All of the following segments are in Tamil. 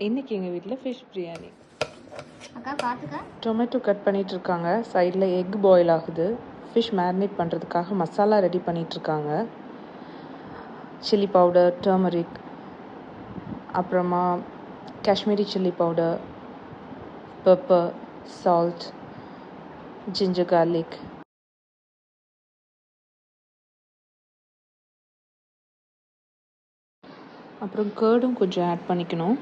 இன்றைக்கி எங்கள் வீட்டில் ஃபிஷ் பிரியாணி. அக்கா பார்த்துக்க. டொமேட்டோ கட் பண்ணிகிட்ருக்காங்க. சைடில் எக் பாயில் ஆகுது. ஃபிஷ் மேரினேட் பண்ணுறதுக்காக மசாலா ரெடி பண்ணிகிட்ருக்காங்க. சில்லி பவுடர், டர்மரிக், அப்புறமா Kashmiri chilli powder, pepper, salt, ginger garlic, அப்புறம் கர்டும் கொஞ்சம் ஆட் பண்ணிக்கணும்.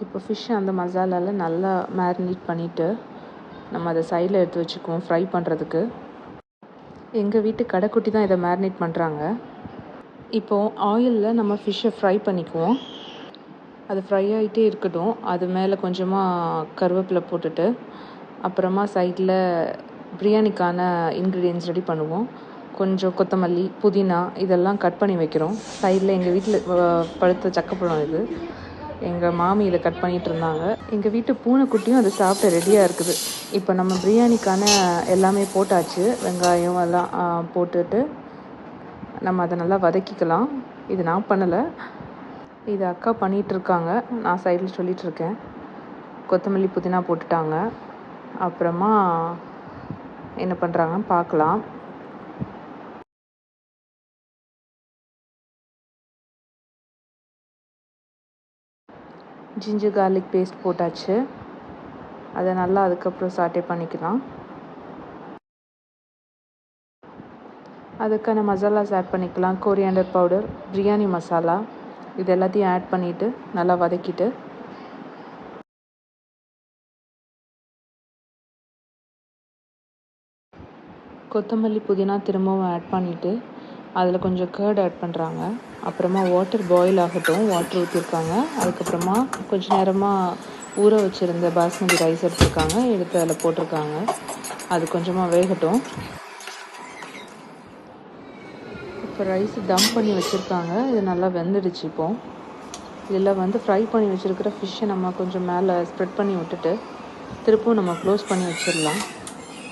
இப்போ ஃபிஷ்ஷை அந்த மசாலாவில் நல்லா மேரினேட் பண்ணிவிட்டு நம்ம அதை சைடில் எடுத்து வச்சுக்குவோம் ஃப்ரை பண்ணுறதுக்கு. எங்கள் வீட்டு கடைக்குட்டி தான் இதை மேரினேட் பண்ணுறாங்க. இப்போது ஆயிலில் நம்ம ஃபிஷ்ஷை ஃப்ரை பண்ணிக்குவோம். அது ஃப்ரை ஆகிட்டே இருக்கட்டும். அது மேலே கொஞ்சமாக கருவேப்பிலை போட்டுட்டு அப்புறமா சைடில் பிரியாணிக்கான இன்க்ரீடியன்ஸ் ரெடி பண்ணுவோம். கொஞ்சம் கொத்தமல்லி, புதினா இதெல்லாம் கட் பண்ணி வைக்கிறோம். சைடில் எங்கள் வீட்டில் பழுத்த சக்கப்பழம் இது. எங்கள் மாமி இதை கட் பண்ணிகிட்டு இருந்தாங்க. எங்கள் வீட்டு பூனைக்குட்டியும் அதை சாப்பிட்டு ரெடியாக இருக்குது. இப்போ நம்ம பிரியாணிக்கான எல்லாமே போட்டாச்சு. வெங்காயம் எல்லாம் போட்டுட்டு நம்ம அதை நல்லா வதக்கிக்கலாம். இது நான் பண்ணலை, இது அக்கா பண்ணிகிட்ருக்காங்க. நான் சைடில் சொல்லிகிட்ருக்கேன். கொத்தமல்லி, புதினா போட்டுட்டாங்க. அப்புறமா என்ன பண்ணுறாங்கன்னு பார்க்கலாம். ஜிஞ்சர் கார்லிக் பேஸ்ட் போட்டாச்சு. அதை நல்லா அதுக்கப்புறம் சாட்டே பண்ணிக்கலாம். அதுக்கான மசாலாஸ் ஆட் பண்ணிக்கலாம். கொரியாண்டர் பவுடர், பிரியாணி மசாலா, இது எல்லாத்தையும் ஆட் பண்ணிவிட்டு நல்லா வதக்கிட்டு கொத்தமல்லி, புதினா திரும்பவும் ஆட் பண்ணிவிட்டு அதில் கொஞ்சம் கர்ட் ஆட் பண்ணுறாங்க. அப்புறமா வாட்டர் பாயில் ஆகட்டும். வாட்டர் ஊற்றிருக்காங்க. அதுக்கப்புறமா கொஞ்சம் நேரமாக ஊற வச்சுருந்த பாஸ்மதி ரைஸ் எடுத்துருக்காங்க. எடுத்து அதில் போட்டிருக்காங்க. அது கொஞ்சமாக வேகட்டும். இப்போ ரைஸ் தம் பண்ணி வச்சுருக்காங்க. இது நல்லா வெந்துடுச்சு. இப்போது இதில் ஃப்ரை பண்ணி வச்சுருக்கிற ஃபிஷ்ஷை நம்ம கொஞ்சம் மேலே ஸ்ப்ரெட் பண்ணி விட்டுட்டு திருப்பவும் நம்ம க்ளோஸ் பண்ணி வச்சிடலாம்.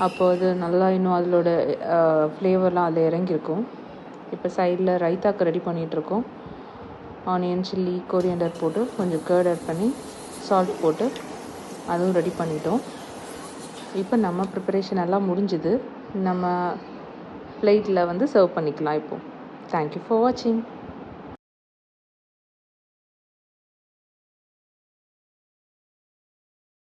அப்போது அது நல்லா இன்னும் அதோட ஃப்ளேவர்லாம் அதில் இறங்கியிருக்கும். இப்போ சைடில் ரைத்தாக்கு ரெடி பண்ணிகிட்ருக்கோம். ஆனியன், சில்லி, கொரியாண்டர் போட்டு கொஞ்சம் கர்ட் ஆட் பண்ணி சால்ட் போட்டு அதுவும் ரெடி பண்ணிட்டோம். இப்போ நம்ம ப்ரிப்பரேஷன் எல்லாம் முடிஞ்சுது. நம்ம பிளேட்டில் சர்வ் பண்ணிக்கலாம் இப்போது. தேங்க்யூ ஃபார் வாட்சிங்.